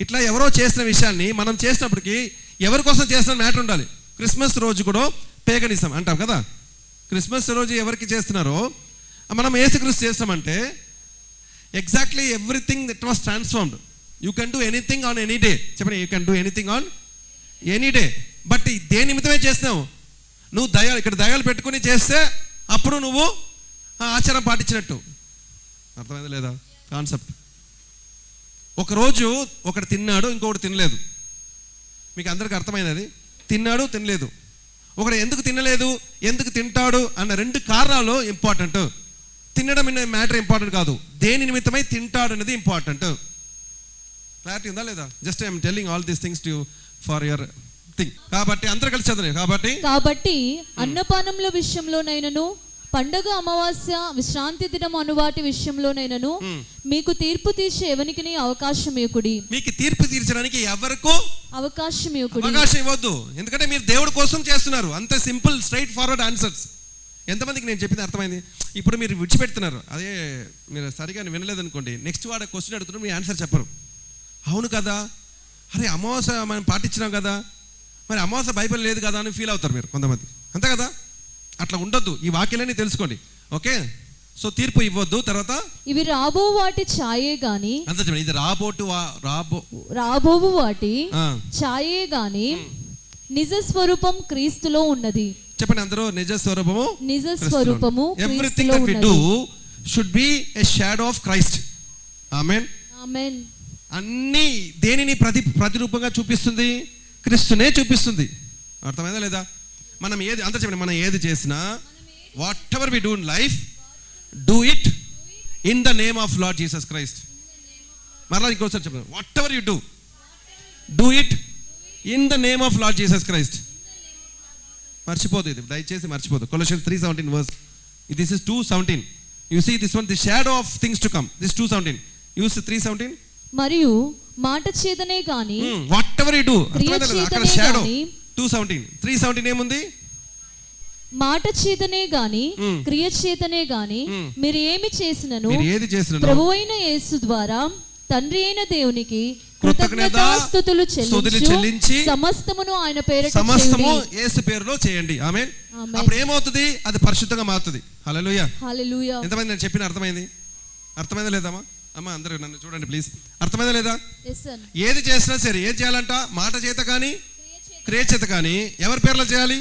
ఇట్లా ఎవరో చేసిన విషయాన్ని మనం చేసినప్పటికీ ఎవరి కోసం చేసిన మ్యాటర్ ఉండాలి. క్రిస్మస్ రోజు కూడా పేగనిజం అంటాం కదా. క్రిస్మస్ రోజు ఎవరికి చేస్తున్నారో మనం యేసుక్రీస్తు చేస్తామంటే exactly everything that was transformed. You can do anything on any day. చెప్పండి, you can do anything on any day. But దేని నిమిత్తమే చేస్తున్నావు? నువ్వు ఇక్కడ దయాలు పెట్టుకుని చేస్తే అప్పుడు నువ్వు ఆచారం పాటించినట్టు. అర్థమైందా లేదా కాన్సెప్ట్? ఒకరోజు ఒకటి తిన్నాడు, ఇంకొకటి తినలేదు. మీకు అందరికి అర్థమైనది. తిన్నాడు, తినలేదు. ఒకడు ఎందుకు తినలేదు, ఎందుకు తింటాడు అన్న 2 కారణాలు ఇంపార్టెంట్. తినడం అనే మ్యాటర్ ఇంపార్టెంట్ కాదు, దేని నిమిత్తమై తింటాడు అనేది ఇంపార్టెంట్. క్లారిటీ ఉందా లేదా? Just I'm telling all these things to for your thing. కాబట్టి అందరూ కలిసి చదవండి. కాబట్టి అన్నపానముల విషయంలోనైనను పండగ అమావాస్య విశ్రాంతి దినం అనువాటి విషయంలోనైనను మీకు తీర్పు తీర్చే ఎవరికి అవకాశం ఇవ్వకుడి. మీకు తీర్పు తీర్చడానికి ఎవరికో అవకాశం ఇవ్వద్దు. ఎందుకంటే మీరు దేవుడి కోసం చేస్తున్నారు. అంత సింపుల్, స్ట్రైట్ ఫార్వర్డ్ ఆన్సర్స్. ఎంతమందికి నేను చెప్పింది అర్థమైంది? ఇప్పుడు మీరు విడిచిపెడుతున్నారు. అదే మీరు సరిగా వినలేదనుకోండి, నెక్స్ట్ వాడు క్వశ్చన్ అడుగుతున్నారు, మీ ఆన్సర్ చెప్పరు. అవును కదా, అరే అమావాస్య మనం పాటించినాం కదా, మరి అమావాస్య బైబిల్ లేదు కదా అని ఫీల్ అవుతారు మీరు కొంతమంది. అంతే కదా? అట్లా ఉండొద్దు. ఈ వాక్యాలన్నీ తెలుసుకోండి. ఓకే, సో తీర్పు ఇవ్వద్దు. తర్వాత ఇవి రాబో వాటి ఛాయే గాని, అంత చెప్పండి, ఇది రాబోవు వాటి ఛాయే గాని నిజ స్వరూపం క్రీస్తులో ఉన్నది. చెప్పండి అందరూ, నిజ స్వరూపము everything that we do should be a shadow of Christ. ఆమేన్. ఆమేన్. అన్ని దేనిని ప్రతిరూపంగా చూపిస్తుంది? క్రీస్తునే చూపిస్తుంది. అర్థమైందా లేదా? మనం ఏది అంత చెప్పండి, మనం ఏది చేసినా whatever we do in life, do it in the name of Lord Jesus Christ. మరలా ఇంకోసారి చెప్పండి, whatever you do it in the name of Lord Jesus Christ. మర్చిపోదు, ఇది దయచేసి మర్చిపోదు. Colossians 3:17 verse. This is 2:17. You see this one, the shadow of things to come. This 2:17. Use 3:17. మరియు మాట చేతనే గాని వాట్ ఎవర్ యు డూ, అక్కడ shadow. 2:17. 3:17 ఏముంది? మాట చేతనే గాని క్రియ చేతనే గాని మీరు ఏది చేసినను ప్రభువైన యేసు ద్వారా తండ్రి అయిన దేవునికి కృతజ్ఞతాస్తుతులు చెల్లించి సమస్తమును ఆయన పేరిట సమస్తము యేసు పేరులో చేయండి. ఆమేన్. అప్పుడు ఏమవుతుంది? అది పరిశుద్ధంగా మారుతుంది. హల్లెలూయా. హల్లెలూయా. ఎంతమంది నేను చెప్పిన అర్థమైందా లేదమ్మా? అమ్మ అందరూ నన్ను చూడండి ప్లీజ్. అర్థమైందా లేదా? ఏది చేసినా సరే ఏం చేయాలంట? మాట చేత కానీ క్రియ చేత కానీ ఎవరి పేర్లో చేయాలి?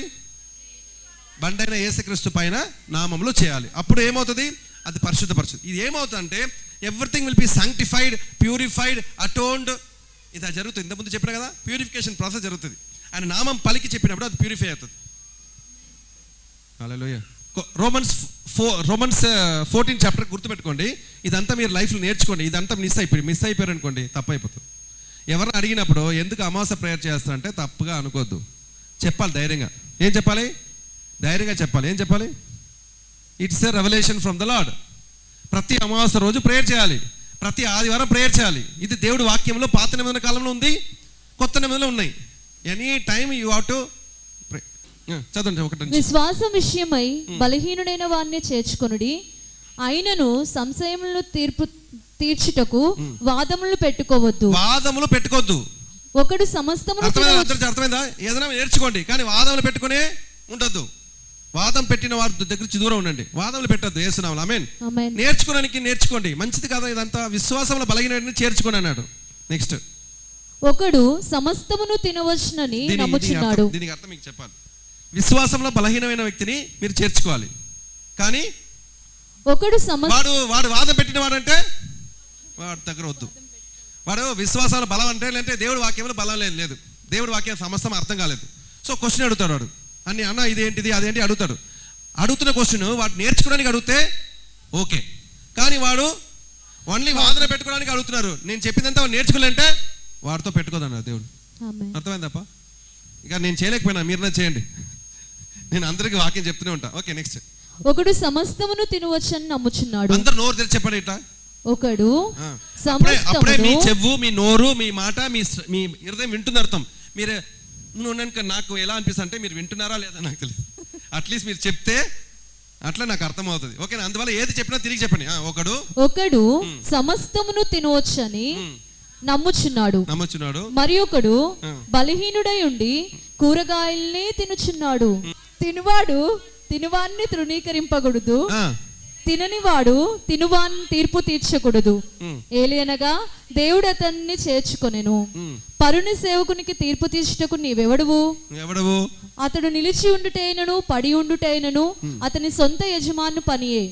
బండైన యేసుక్రీస్తు పైన నామములో చేయాలి. అప్పుడు ఏమవుతుంది? అది పరిశుద్ధపరచుతుంది. ఇది ఏమవుతుందంటే everything will be sanctified, purified, atoned. ఇది జరుగుతుంది. ఇంతకుముందు చెప్పిన కదా, ప్యూరిఫికేషన్ ప్రాసెస్ జరుగుతుంది. ఆయన నామం పలికి చెప్పినప్పుడు అది ప్యూరిఫై అవుతుంది. హల్లెలూయా. రోమన్స్ 14 చాప్టర్ గుర్తుపెట్టుకోండి. ఇదంతా మీరు లైఫ్లో నేర్చుకోండి. ఇదంతా మిస్ అయిపోయారు అనుకోండి, తప్పు అయిపోతుంది. ఎవరిని అడిగినప్పుడు ఎందుకు అమావాస్య ప్రేయర్ చేస్తారంటే తప్పుగా అనుకోవద్దు, చెప్పాలి ధైర్యంగా. ఏం చెప్పాలి? ధైర్యంగా చెప్పాలి. ఏం చెప్పాలి? It's a revolution from the lord. ప్రతి అమావాస్య రోజు ప్రేయర్ చేయాలి, ప్రతి ఆదివారం ప్రేయర్ చేయాలి. ఇది దేవుడి వాక్యంలో పాత నిబంధన కాలంలో ఉంది, కొత్త నిబంధనలో ఉన్నాయి. Any time you have to pray. చదవండి ఒకటి. విశ్వాసం విషయమై బలహీనుడైన వారిని చేర్చుకొనుడి, అయినను సంశయములను తీర్చుటకు వాదములు పెట్టుకోవద్దు. ఒకడు సమస్తమును అర్థమైందా? ఏదైనా నేర్చుకోండి, కానీ వాదములు పెట్టుకునే ఉండొద్దు. వాదం పెట్టిన వారి దగ్గర నుంచి దూరం ఉండండి. వాదములు పెట్టద్దు యేసునామములో. ఆమేన్. నేర్చుకోవడానికి నేర్చుకోండి. మంచిది కదా ఇదంతా? విశ్వాసంలో బలహీనని చేర్చుకోండి అన్నాడు. నెక్స్ట్, ఒకడు సమస్తమును తినవచ్చునని నమ్ముచున్నాడు. దీనికి అర్థం మీకు చెప్పాలి. విశ్వాసంలో బలహీనమైన వ్యక్తిని మీరు చేర్చుకోవాలి, కానీ వాడు వాదం పెట్టిన వాడంటే వాడి దగ్గర వద్దు. వాడు విశ్వాసాల బలం అంటే లేదంటే దేవుడి వాక్యంలో బలం లేదు, దేవుడి వాక్యం సమస్తం అర్థం కాలేదు. సో క్వశ్చన్ అడుగుతాడు వాడు, అన్ని అన్న ఇదేంటిది అదేంటి అడుగుతాడు. అడుగుతున్న క్వశ్చన్ వాడు నేర్చుకోవడానికి అడిగితే ఓకే, కానీ వాడు ఓన్లీ వాదన పెట్టుకోవడానికి అడుగుతున్నారు. నేను చెప్పిందంతా వాడు నేర్చుకోలేంటే వాడితో పెట్టుకోదన్నారు దేవుడు. అర్థమైందప్ప? ఇక నేను చేయలేకపోయినా మీరున్నా చేయండి, నేను అందరికి వాక్యం చెప్తూనే ఉంటా. Okay next. ఒకడు సమస్తమును తినవచ్చని నమ్ముచున్నాడు. అందరూ నోరు తెరిచి చెప్పండి ఇట్లా. ఒకడు అప్పుడే మీ చెవు, మీ నోరు, మీ మాట, మీ హృదయం వింటుంది అర్థం. మీరు నాకు ఎలా అనిపిస్తుంది అంటే మీరు వింటున్నారా లేదా నాకు తెలియదు. అట్లీస్ట్ మీరు చెప్తే అట్లా నాకు అర్థం అవుతుంది. ఓకేనా? అందువల్ల ఏది చెప్పినా తిరిగి చెప్పండి. ఒకడు సమస్తమును తినవచ్చని నమ్ముచున్నాడు. మరి ఒకడు బలహీనుడై ఉండి కూరగాయల్ని తినుచున్నాడు. తినువాడు తినువాన్ని తృణీకరింపకూడదు, తిననివాడు తినువాన్ని తీర్పు తీర్చకూడదు. ఏలయనగా దేవుడు అతన్ని చేర్చుకొనెను. పరుని సేవకునికి తీర్పు తీర్చుటకు నీవెవడువు? అతడు నిలిచి ఉండుటైనను పడి ఉండుటైనను అతని సొంత యజమాను పనియే.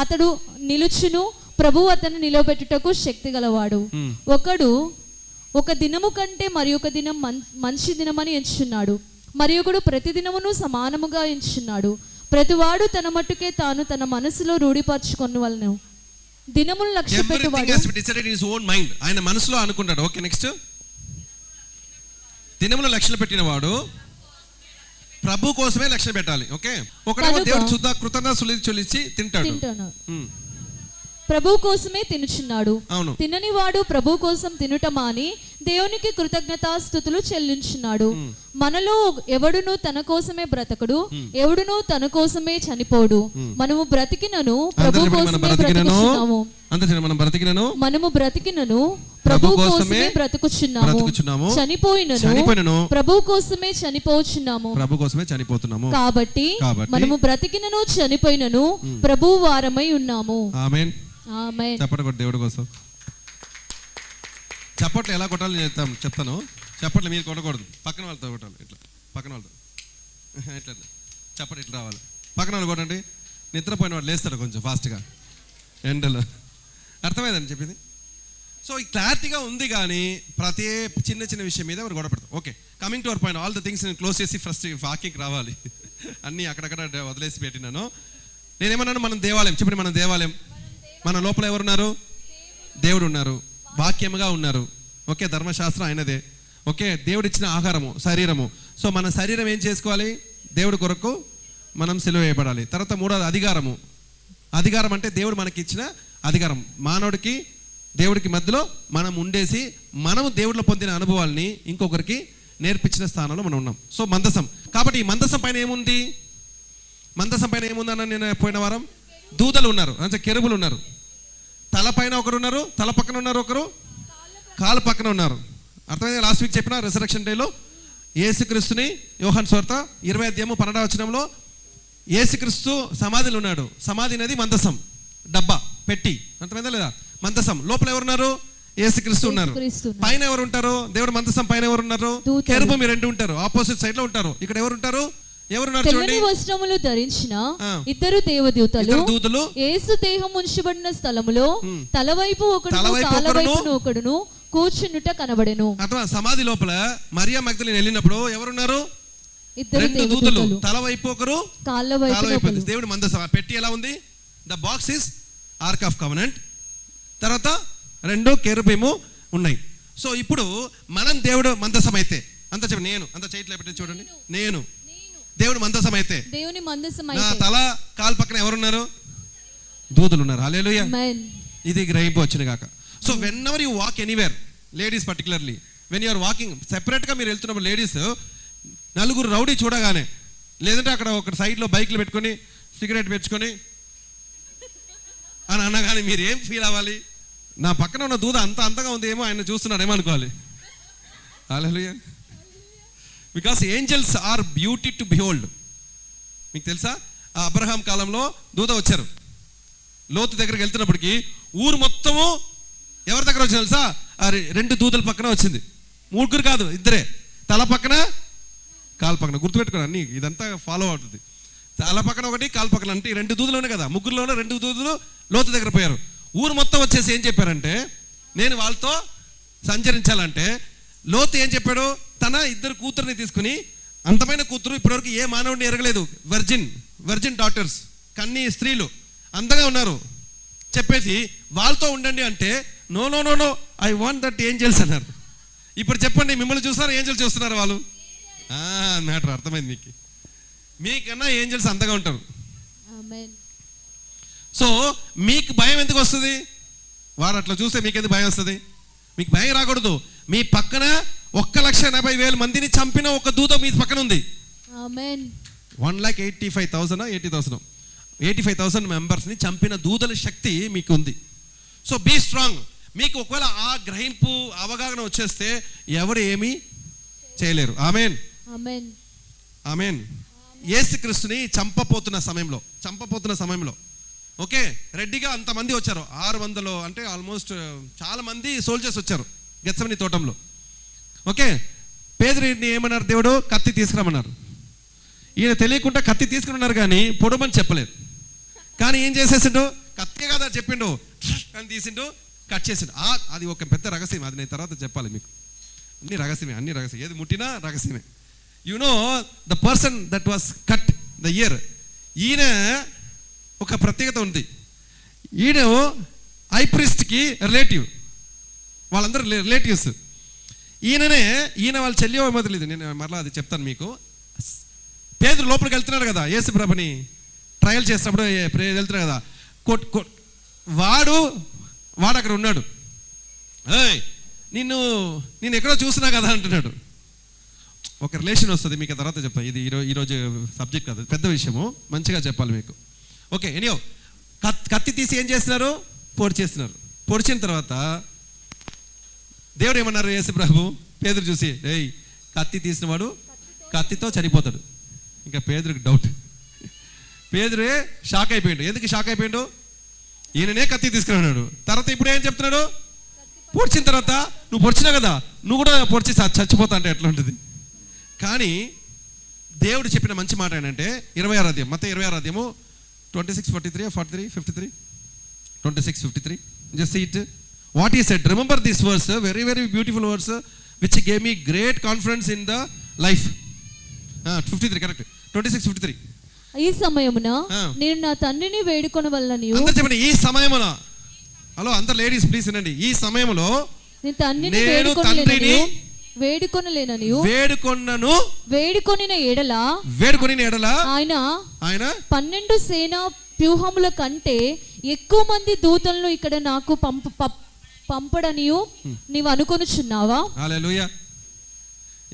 అతడు నిలుచును, ప్రభువు అతన్ని నిలబెట్టుటకు శక్తి గలవాడు. ఒకడు ఒక దినము కంటే మరి ఒక దినం మంచి దినమని ఎంచుచున్నాడు, మరి ఒకడు ప్రతి దినమును సమానముగా ఎంచుచున్నాడు. ప్రతివాడు తన మట్టుకే తాను తన మనసులో రూఢిపరచుకొనవలెను. దినములు లక్ష్య పెట్టువాడు ఆయన మనసులో అనుకుంటాడు. Okay next. దినములు లక్ష్యం పెట్టిన వాడు ప్రభు కోసమే లక్ష్యం పెట్టాలి. ఓకే. ఒకడేమో దేవుడు కృతజ్ఞతలు చెల్లించి తింటాడు. ప్రభు కోసమే తినుచున్నాడు. తినని వాడు ప్రభు కోసం తినుట మాని దేవునికి కృతజ్ఞతాస్తుతులు చెల్లించున్నాడు. మనలో ఎవడును తన కోసమే బ్రతకడు, ఎవడును తన కోసమే చనిపోడు. మనము బ్రతికినను ప్రభు కోసమే బ్రతికినాము. మనము బ్రతికినను ప్రభు కోసమే బ్రతుకుచున్నాము, చనిపోయినను ప్రభు కోసమే చనిపోచున్నాము, ప్రభు కోసమే చనిపోతున్నాము. కాబట్టి మనము బ్రతికినను చనిపోయినను ప్రభు వారమై ఉన్నాము. ఆమేన్. ఆమేన్. చప్పట్లు కొట్టు దేవుడి కోసం. చప్పట్లు ఎలా కొట్టాలి చెప్తాను. చప్పట్లు మీరు కొట్టకూడదు, పక్కన వాళ్ళతో కొట్టాలి. ఇట్లా పక్కన వాళ్ళతో ఇట్లా చప్పట్లు ఇట్లా రావాలి. పక్కన వాళ్ళు కొట్టండి. నిద్రపోయిన వాడు లేస్తాడు కొంచెం ఫాస్ట్గా ఎండలో. అర్థమైందని చెప్పింది. సో ఈ క్లారిటీగా ఉంది, కానీ ప్రతి చిన్న చిన్న విషయం మీద వారు గొడవ పెడతారు. Okay, coming to our point. All the things నేను క్లోజ్ చేసి ఫస్ట్ వాకింగ్కి రావాలి. అన్నీ అక్కడక్కడ వదిలేసి పెట్టినాను. నేనేమన్నాను, మనం దేవాలయం. చెప్పండి, మన దేవాలయం. మన లోపల ఎవరున్నారు? దేవుడు ఉన్నారు, వాక్యముగా ఉన్నారు. ఓకే, ధర్మశాస్త్రం ఆయనదే. ఓకే, దేవుడు ఇచ్చిన ఆహారము శరీరము. సో మన శరీరం ఏం చేసుకోవాలి? దేవుడి కొరకు మనం సిలువ వేయబడాలి. తర్వాత మూడోది అధికారము. అధికారం అంటే దేవుడు మనకి ఇచ్చిన అధికారం. మానవుడికి దేవుడికి మధ్యలో మనం ఉండేసి మనము దేవుడిలో పొందిన అనుభవాల్ని ఇంకొకరికి నేర్పించిన స్థానంలో మనం ఉన్నాం. సో మందసం. కాబట్టి ఈ మందసం పైన ఏముంది? మందసం పైన ఏముందన్న నేను పోయిన వారం దూతలు ఉన్నారు, అంటే కెరూబులు ఉన్నారు. తల పైన ఒకరు ఉన్నారు, తల పక్కన ఉన్నారు ఒకరు, కాలు పక్కన ఉన్నారు. అర్థమైంది? లాస్ట్ వీక్ చెప్పిన రిసరెక్షన్ డేలో యేసుక్రీస్తుని యోహాను సువార్త 20:12 యేసుక్రీస్తు సమాధిలో ఉన్నాడు. సమాధి అనేది మందసం, డబ్బా, పెట్టి. అర్థమైందా లేదా? మందసం లోపల ఎవరున్నారు? యేసుక్రీస్తు ఉన్నారు. పైన ఎవరు ఉంటారు? దేవుడు మందసం పైన ఎవరు ఉన్నారు? కెరూబు రెండు ఉంటారు, ఆపోజిట్ సైడ్ లో ఉంటారు. ఇక్కడ ఎవరు ఉంటారు? తెల్లని వస్త్రములు ధరించిన ఇద్దరు దేవదూతలు యేసు దేహం ఉంచబడిన స్థలములో తలవైపు ఒకడును కూర్చున్నట్టు కనబడెను. అట్లా సమాధి లోపల మరియా మగ్దలిని వెళ్ళినప్పుడు ఎవరున్నారు? రెండు దూతలు, తలవైపు ఒకరు, కాళ్ళ వైపు. దేవుడు మందసం. పెట్టి ఎలా ఉంది? The box is arc of covenant. తర్వాత రెండు కెరూబీము ఉన్నాయి. సో ఇప్పుడు మనం దేవుడు మందసం అయితే అంత చెప్పండి. నేను అంత చేతిలో పెట్టి చూడండి. నేను దేవుడు మందసం అయితే, దేవుని మందసం నా తల కాలు పక్కన ఎవరున్నారు? దూతలు ఉన్నారు. హల్లెలూయా. ఇది గ్రహింపు వచ్చిన కాక. So whenever you walk anywhere, ladies particularly when you're walking సెపరేట్గా మీరు వెళ్తున్నప్పుడు లేడీస్ నలుగురు రౌడీ చూడగానే, లేదంటే అక్కడ ఒక సైడ్లో బైక్లు పెట్టుకొని సిగరెట్ పెట్టుకొని అని అనగానే మీరు ఏం ఫీల్ అవ్వాలి? నా పక్కన ఉన్న దూత అంత అంతగా ఉంది, ఏమో ఆయన చూస్తున్నాడేమో అనుకోవాలి. హల్లెలూయా. Because angels are beauty to behold. మీకు తెలుసా, ఆ అబ్రహాం కాలంలో దూత వచ్చారు. లోతు దగ్గరికి వెళ్తున్నప్పటికీ ఊరు మొత్తము ఎవరి దగ్గర వచ్చింది తెలుసా? ఆ రెండు దూతల పక్కన వచ్చింది. ముగ్గురు కాదు, ఇద్దరే. తల పక్కన కాలు పక్కన. గుర్తుపెట్టుకోండి, అన్ని ఇదంతా ఫాలో అవుతుంది. తల పక్కన ఒకటి, కాలు పక్కన. అంటే రెండు దూతలు ఉన్నాయి కదా, ముగ్గురులోనే రెండు దూతలు లోతు దగ్గర పోయారు. ఊరు మొత్తం వచ్చేసి ఏం చెప్పారంటే, నేను వాళ్ళతో సంచరించాలంటే లోతు ఏం చెప్పాడు? తన ఇద్దరు కూతురుని తీసుకుని, అంతమైన కూతురు ఇప్పటివరకు ఏ మానవుడిని ఎరగలేదు, వర్జిన్ డాటర్స్, కన్నీ స్త్రీలు అందంగా ఉన్నారు, చెప్పేసి వాళ్ళతో ఉండండి అంటే no no no no I want that angels అన్నారు. ఇప్పుడు చెప్పండి, మిమ్మల్ని చూస్తున్నారు ఏంజల్స్ చూస్తున్నారు వాళ్ళు? మ్యాటర్ అర్థమైంది మీకు. మీకన్నా ఏంజల్స్ అంతగా ఉంటారు. సో మీకు భయం ఎందుకు వస్తుంది? వాడు అట్లా చూస్తే మీకు ఎందుకు భయం వస్తుంది? మీకు భయం రాకూడదు. మీ పక్కన 1,80,000 మందిని చంపిన ఒక దూత మీ పక్కన ఉంది. 1,85,000 మెంబర్స్ని చంపిన దూతల శక్తి మీకు ఉంది. So be strong. మీకు ఒకవేళ ఆ గ్రహింపు అవగాహన వచ్చేస్తే ఎవరు ఏమీ చేయలేరు. Amen, amen. యేసుక్రీస్తుని చంపపోతున్న సమయంలో ఓకే, రెడ్డిగా అంతమంది వచ్చారు. 600 అంటే ఆల్మోస్ట్ చాలా మంది సోల్జర్స్ వచ్చారు గెత్సెమనీ తోటంలో. ఓకే, పేదరిని ఏమన్నారు? దేవుడు కత్తి తీసుకురమ్మన్నారు. ఈయన తెలియకుండా కత్తి తీసుకున్నారు, కానీ పొడమని చెప్పలేదు. కానీ ఏం చేసేసిండు? కత్తి కదా చెప్పిండు అని తీసిండు, కట్ చేసిండు. అది ఒక పెద్ద రహస్యం. అది నేను తర్వాత చెప్పాలి మీకు. అన్ని రహస్యమే. ఏది ముట్టినా రహస్యమే. You know the person that was cut the ear, ఈయన ఒక ప్రత్యేకత ఉంది. ఈయన హై ప్రీస్ట్కి రిలేటివ్, వాళ్ళందరూ రిలేటివ్స్. ఈయన వాళ్ళ చెల్లి ఏమో తెలియదు, నేను మరలా అది చెప్తాను మీకు. పేదరు లోపలికి వెళ్తున్నారు కదా, యేసు ప్రభుని ట్రయల్ చేసినప్పుడు వెళ్తున్నారు కదా, వాడు అక్కడ ఉన్నాడు. నేను ఎక్కడో చూసినా కదా అంటున్నాడు. ఒక రిలేషన్ వస్తుంది, మీకు తర్వాత చెప్తాను. ఇది ఈరోజు సబ్జెక్ట్ కాదు, పెద్ద విషయము, మంచిగా చెప్పాలి మీకు. ఓకే, ఎనియో కత్తి తీసి ఏం చేస్తున్నారు? పొడిచేస్తున్నారు. పొడిచిన తర్వాత దేవుడు ఏమన్నారు యేసు ప్రభు పేతురు చూసి, ఏయ్ కత్తి తీసినవాడు కత్తితో చనిపోతాడు. ఇంకా పేదరికి డౌట్. పేదరే షాక్ అయిపోయాడు. ఎందుకు షాక్ అయిపోయాడు? ఈయననే కత్తి తీసుకున్నాడు. తర్వాత ఇప్పుడు ఏం చెప్తున్నాడు? పొడిచిన తర్వాత నువ్వు పొడిచినా కదా, నువ్వు కూడా పొడిచి చచ్చిపోతా అంటే ఎట్లా ఉంటుంది? కానీ దేవుడు చెప్పిన మంచి మాట ఏంటంటే 26వ అధ్యాయం, మత్తయి 26వ అధ్యాయము 26:43 or 43, 53, 26:53. Just see it. What he said. Remember this verse, very very beautiful verse, which gave me great confidence in the life. 53 correct. 26:53. ఈ సమయమున నేను నా తండ్రిని వేడుకొనవలెననియు. అందరూ చెప్పండి, ఈ సమయమున. హలో అందరు లేడీస్ ప్లీజ్ వినండి. ఈ సమయములో నేను తండ్రిని వేడుకొనలేననియు వేడుకొనిన ఎడల ఆయన 12 సేనా వ్యూహముల కంటే ఎక్కువ మంది దూతలను ఇక్కడ నాకు పంపడనియు నీవు అనుకొనుచున్నావా? హల్లెలూయా.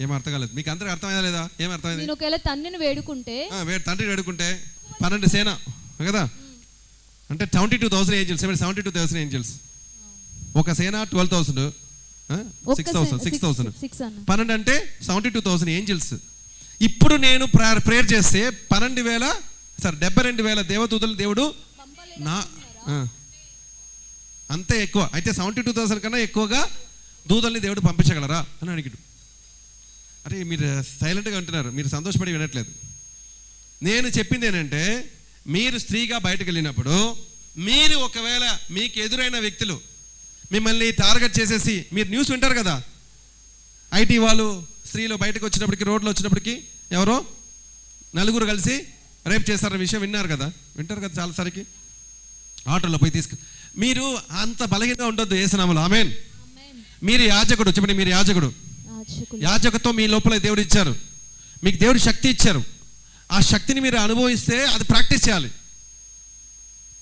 ఏం అర్థం కాలేదు మీకు? అందరికి అర్థమైందా లేదా? ఏం అర్థమైంది? నేను ఒకవేళ తండ్రిని వేడుకుంటే 12 సేన కదా, అంటే 72,000 ఏంజల్స్. 72,000 ఏంజల్స్. ఒక సేన 12,000, 6,000. 12 అంటే 72,000 ఏంజల్స్. ఇప్పుడు నేను ప్రేయర్ చేస్తే 72,000 దేవదూతలు దేవుడు నా అంతే ఎక్కువ. అయితే 72,000 కన్నా ఎక్కువగా దూతల్ని దేవుడు పంపించగలరా అని అడిగాడు. అరే మీరు సైలెంట్గా ఉంటున్నారు, మీరు సంతోషపడి వినట్లేదు. నేను చెప్పింది ఏంటంటే, మీరు స్త్రీగా బయటకు వెళ్ళినప్పుడు మీరు ఒకవేళ మీకు ఎదురైన వ్యక్తులు మిమ్మల్ని టార్గెట్ చేసేసి, మీరు న్యూస్ వింటారు కదా, ఐటీ వాళ్ళు స్త్రీలు బయటకు వచ్చినప్పటికీ, రోడ్లో వచ్చినప్పటికీ ఎవరో 4 కలిసి రేప్ చేస్తారన్న విషయం విన్నారు కదా, వింటారు కదా చాలాసారికి. ఆటోలో పోయి మీరు అంత బలహీనంగా ఉండొద్దు యేసునామములో. ఆమేన్. మీరు యాజకుడు, చెప్పండి మీరు యాజకుడు. యాజకత్వం మీ లోపల దేవుడు ఇచ్చారు, మీకు దేవుడు శక్తి ఇచ్చారు. ఆ శక్తిని మీరు అనుభవిస్తే అది ప్రాక్టీస్ చేయాలి.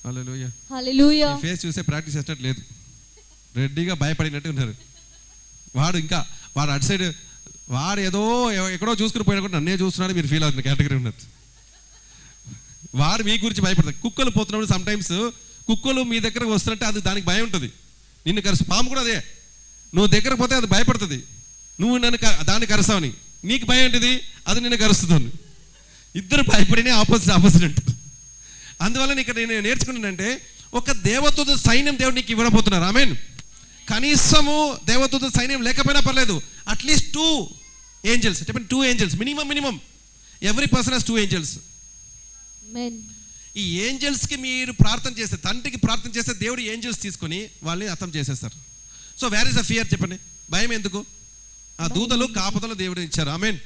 హల్లెలూయా. హల్లెలూయా. ఫేస్ చూసే ప్రాక్టీస్ చేసినట్టు లేదు, రెడ్డిగా భయపడినట్టు ఉన్నారు. వాడు అటు సైడ్ వాడు ఏదో ఎక్కడో చూసుకుని పోయినా కూడా నన్నే చూస్తున్నాడు మీరు ఫీల్ అవుతుంది కేటగిరీ ఉన్నది. వాడు మీ గురించి భయపడతాడు. కుక్కలు పోతున్నప్పుడు సమ్ టైమ్స్ కుక్కలు మీ దగ్గరకు వస్తున్నట్టే అది దానికి భయం ఉంటుంది. నిన్ను కరుసు. పాము కూడా అదే, నువ్వు దగ్గరకు పోతే అది భయపడుతుంది, నువ్వు నన్ను దాన్ని కరుస్తావని. నీకు భయం ఏంటిది? అది నిన్ను కరుస్తుంది. ఇద్దరు భయపడినే ఆపోజిట్ ఉంటుంది. అందువల్ల ఇక్కడ నేను నేర్చుకున్నానంటే, ఒక దేవదూత సైన్యం దేవుడు నీకు ఇవ్వబోతున్నారు. ఆమేన్. కనీసము దేవదూత సైన్యం లేకపోయినా పర్లేదు, అట్లీస్ట్ 2 ఏంజల్స్. చెప్పండి 2 angels minimum. Every person has 2 angels. ఈ ఏంజల్స్కి మీరు ప్రార్థన చేస్తే, తండ్రికి ప్రార్థన చేస్తే దేవుడు ఏంజల్స్ తీసుకొని వాళ్ళని అర్థం చేసేస్తారు. So where is the fear? చెప్పండి, భయం ఎందుకు? ఆ దూతలు కాపదలు దేవుడు ఇచ్చారు. ఆమేన్.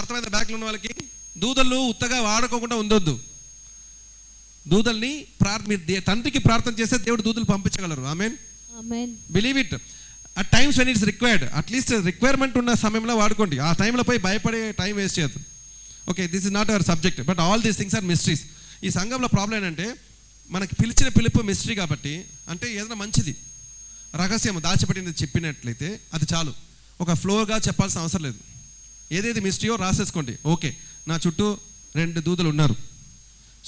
అర్థమైందా? బ్యాక్లో ఉన్న వాళ్ళకి దూతలు ఉత్తగా వాడుకోకుండా ఉండొద్దు. దూతల్ని మీరు తండ్రికి ప్రార్థన చేస్తే దేవుడు దూతలు పంపించగలరు. ఆమేన్. Believe it. At times when it's required, at least requirement ఉన్న సమయంలో వాడుకోండి. ఆ టైంలో పోయి భయపడే టైం వేస్ట్ చేయొద్దు. Okay, this is not our subject, but all these things are mysteries. ఈ సంఘంలో ప్రాబ్లం ఏంటంటే, మనకి పిలిచిన పిలుపు మిస్టరీ కాబట్టి, అంటే ఏదైనా మంచిది రహస్యం దాచిపెట్టినది చెప్పినట్లయితే అది చాలు. ఒక ఫ్లోగా చెప్పాల్సిన అవసరం లేదు. ఏదేది మిస్టరీయో రాసేసుకోండి. ఓకే, నా చుట్టూ 2 దూతలు ఉన్నారు,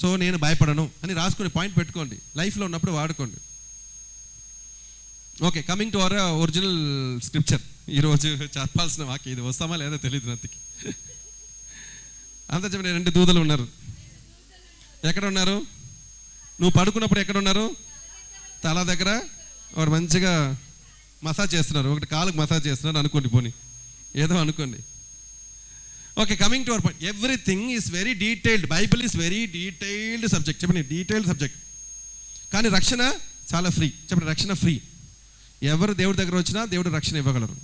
సో నేను భయపడను అని రాసుకుని పాయింట్ పెట్టుకోండి. లైఫ్లో ఉన్నప్పుడు వాడుకోండి. Okay, coming to hour original scripture. ఈరోజు చెప్పాల్సిన వాక్యం ఇది. వస్తామా లేదా తెలియదు నత్తికి. అంత చెప్పిన 2 దూతలు ఉన్నారు. ఎక్కడ ఉన్నారు? నువ్వు పడుకున్నప్పుడు ఎక్కడ ఉన్నారు? తల దగ్గర. వాడు మంచిగా మసాజ్ చేస్తున్నారు, ఒకటి కాలుకు మసాజ్ చేస్తున్నారు అనుకోండి, పోనీ ఏదో అనుకోండి. Okay, coming to our point. Everything is very detailed. Bible is very detailed subject. చెప్పండి, డీటెయిల్డ్ సబ్జెక్ట్. కానీ రక్షణ చాలా ఫ్రీ. చెప్పండి, రక్షణ ఫ్రీ. ఎవరు దేవుడి దగ్గర వచ్చినా దేవుడు రక్షణ ఇవ్వగలరు.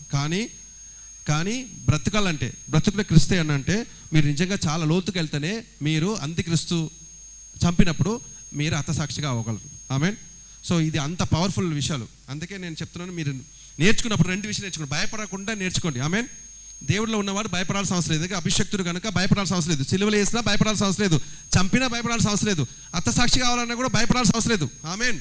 కానీ బ్రతకాలంటే, బ్రతుకుల క్రిస్తే అంటే మీరు నిజంగా చాలా లోతుకు వెళ్తేనే మీరు అంత్యక్రీస్తు చంపినప్పుడు మీరు హతసాక్షిగా అవ్వగలరు. ఆమేన్. సో ఇది అంత పవర్ఫుల్ విషయాలు. అందుకే నేను చెప్తున్నాను, మీరు నేర్చుకున్నప్పుడు 2 విషయాలు నేర్చుకోండి. భయపడకుండా నేర్చుకోండి. ఆమేన్. దేవుడిలో ఉన్నవాడు భయపడాల్సిన అవసరం లేదు. అభిషక్తుడు కనుక భయపడాల్సిన అవసరం లేదు. సిలువలు వేసినా భయపడాల్సిన అవసరం లేదు. చంపినా భయపడాల్సిన అవసరం లేదు. హతసాక్షి కావాలన్నా కూడా భయపడాల్సిన అవసరం లేదు. ఆమేన్.